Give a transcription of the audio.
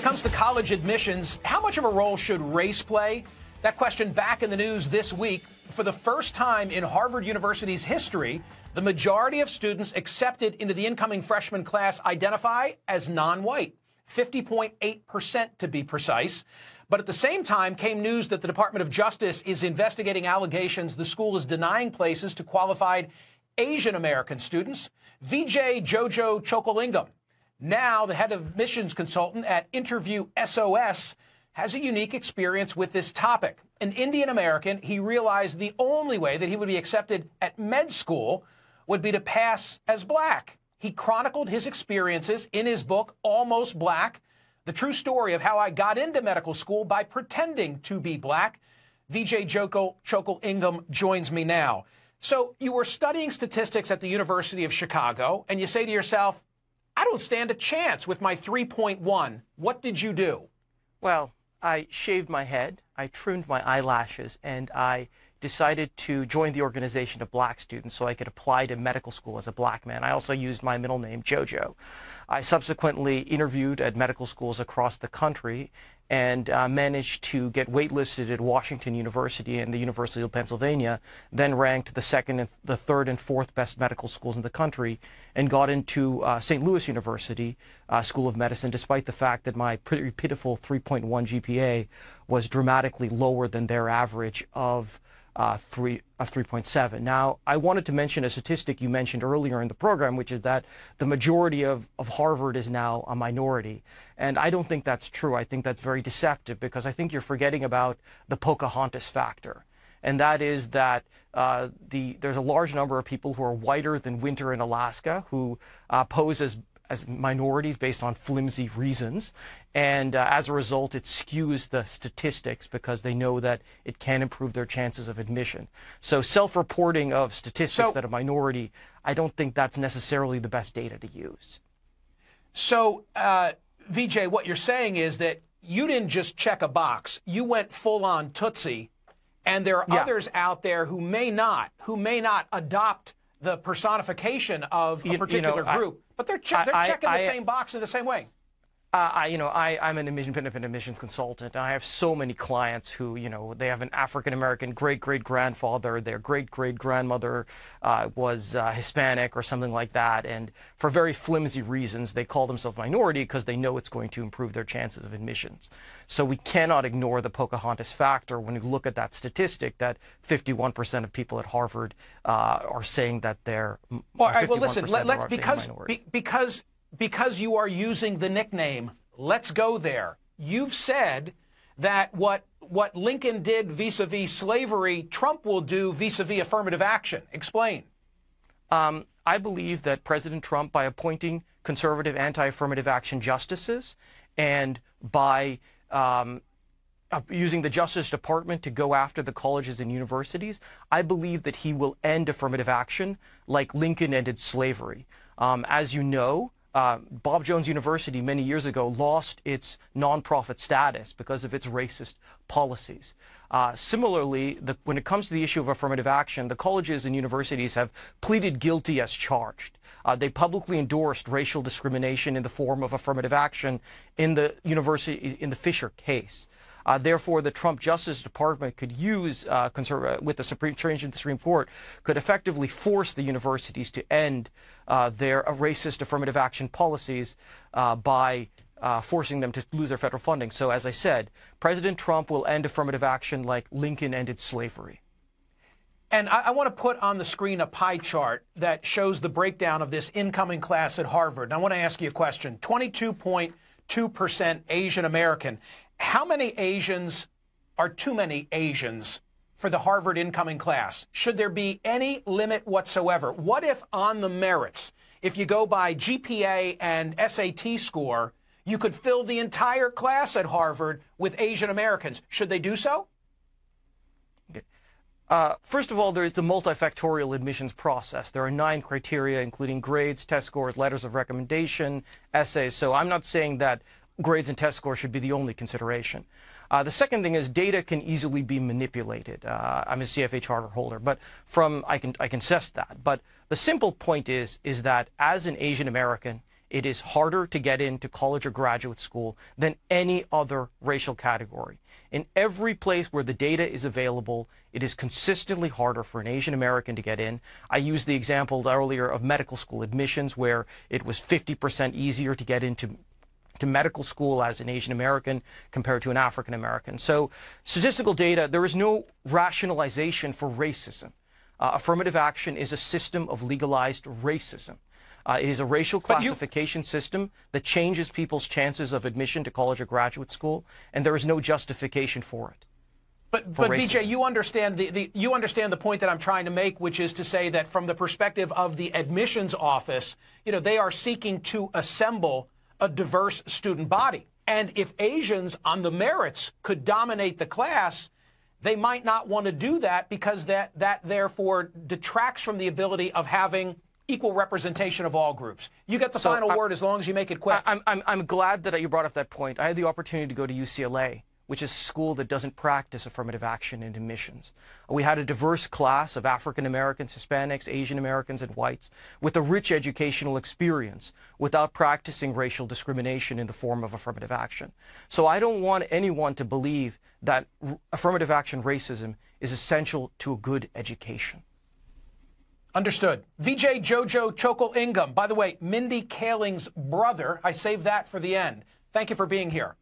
comes to college admissions, how much of a role should race play? That question back in the news this week. For the first time in Harvard University's history, the majority of students accepted into the incoming freshman class identify as non-white, 50.8% to be precise. But at the same time came news that the Department of Justice is investigating allegations the school is denying places to qualified Asian American students. Vijay Jojo Chokal-Ingam, now the head of admissions consultant at Interview SOS, has a unique experience with this topic. An Indian American, he realized the only way that he would be accepted at med school would be to pass as black. He chronicled his experiences in his book, Almost Black, the true story of how I got into medical school by pretending to be black. Vijay Chokal-Ingam joins me now. So you were studying statistics at the University of Chicago, and you say to yourself, I don't stand a chance with my 3.1. What did you do? Well, I shaved my head, I trimmed my eyelashes, and I decided to join the organization of black students so I could apply to medical school as a black man. I also used my middle name, Jojo. I subsequently interviewed at medical schools across the country and managed to get waitlisted at Washington University and the University of Pennsylvania, then ranked the second, the third, and fourth best medical schools in the country, and got into St. Louis University School of Medicine, despite the fact that my pretty pitiful 3.1 GPA was dramatically lower than their average of 3.7. Now, I wanted to mention a statistic you mentioned earlier in the program, which is that the majority of Harvard is now a minority. And I don't think that's true. I think that's very deceptive, because I think you're forgetting about the Pocahontas factor. And that is that there's a large number of people who are whiter than winter in Alaska who pose as minorities based on flimsy reasons, and as a result it skews the statistics because they know that it can improve their chances of admission. So self-reporting of statistics that a minority, I don't think that's necessarily the best data to use. So Vijay, what you're saying is that you didn't just check a box, you went full-on Tootsie, and there are others out there who may not adopt the personification of a particular group. But they're checking the same box in the same way. I'm an independent admissions consultant. And I have so many clients who, they have an African-American great-great-grandfather, their great-great-grandmother was Hispanic or something like that. And for very flimsy reasons, they call themselves minority because they know it's going to improve their chances of admissions. So we cannot ignore the Pocahontas factor when you look at that statistic that 51% of people at Harvard are saying that they're all right, well, listen, because you are using the nickname, let's go there. You've said that what Lincoln did vis-a-vis slavery, Trump will do vis-a-vis affirmative action. Explain. I believe that President Trump, by appointing conservative anti-affirmative action justices and by using the Justice Department to go after the colleges and universities, I believe that he will end affirmative action like Lincoln ended slavery. As you know, Bob Jones University many years ago lost its nonprofit status because of its racist policies. Similarly, when it comes to the issue of affirmative action, the colleges and universities have pleaded guilty as charged. They publicly endorsed racial discrimination in the form of affirmative action in the Fisher case. Therefore, the Trump Justice Department could use, with the change in the Supreme Court, could effectively force the universities to end their racist affirmative action policies by forcing them to lose their federal funding. So, as I said, President Trump will end affirmative action like Lincoln ended slavery. And I want to put on the screen a pie chart that shows the breakdown of this incoming class at Harvard. And I want to ask you a question. 22.2% Asian American. How many Asians are too many Asians for the Harvard incoming class? Should there be any limit whatsoever? What if on the merits, if you go by GPA and SAT score, you could fill the entire class at Harvard with Asian Americans? Should they do so? First of all, there is a multifactorial admissions process. There are 9 criteria, including grades, test scores, letters of recommendation, essays. So I'm not saying that grades and test scores should be the only consideration. The second thing is data can easily be manipulated. I'm a CFA charter holder, but I can assess that. But the simple point is that as an Asian American It is harder to get into college or graduate school than any other racial category. In every place where the data is available, it is consistently harder for an Asian American to get in. I used the example earlier of medical school admissions, where it was 50% easier to get into medical school as an Asian American compared to an African American. So statistical data, there is no rationalization for racism. Affirmative action is a system of legalized racism. It is a racial classification system that changes people's chances of admission to college or graduate school, and there is no justification for it. But Vijay, you understand you understand the point that I'm trying to make, which is to say that from the perspective of the admissions office, they are seeking to assemble a diverse student body. And if Asians on the merits could dominate the class, they might not want to do that, because that therefore detracts from the ability of having equal representation of all groups. You get the final word as long as you make it quick. I'm glad that you brought up that point. I had the opportunity to go to UCLA, which is a school that doesn't practice affirmative action in admissions. We had a diverse class of African Americans, Hispanics, Asian Americans, and whites with a rich educational experience without practicing racial discrimination in the form of affirmative action. So I don't want anyone to believe that affirmative action racism is essential to a good education. Understood. Vijay Jojo Chokal-Ingam, by the way, Mindy Kaling's brother. I saved that for the end. Thank you for being here.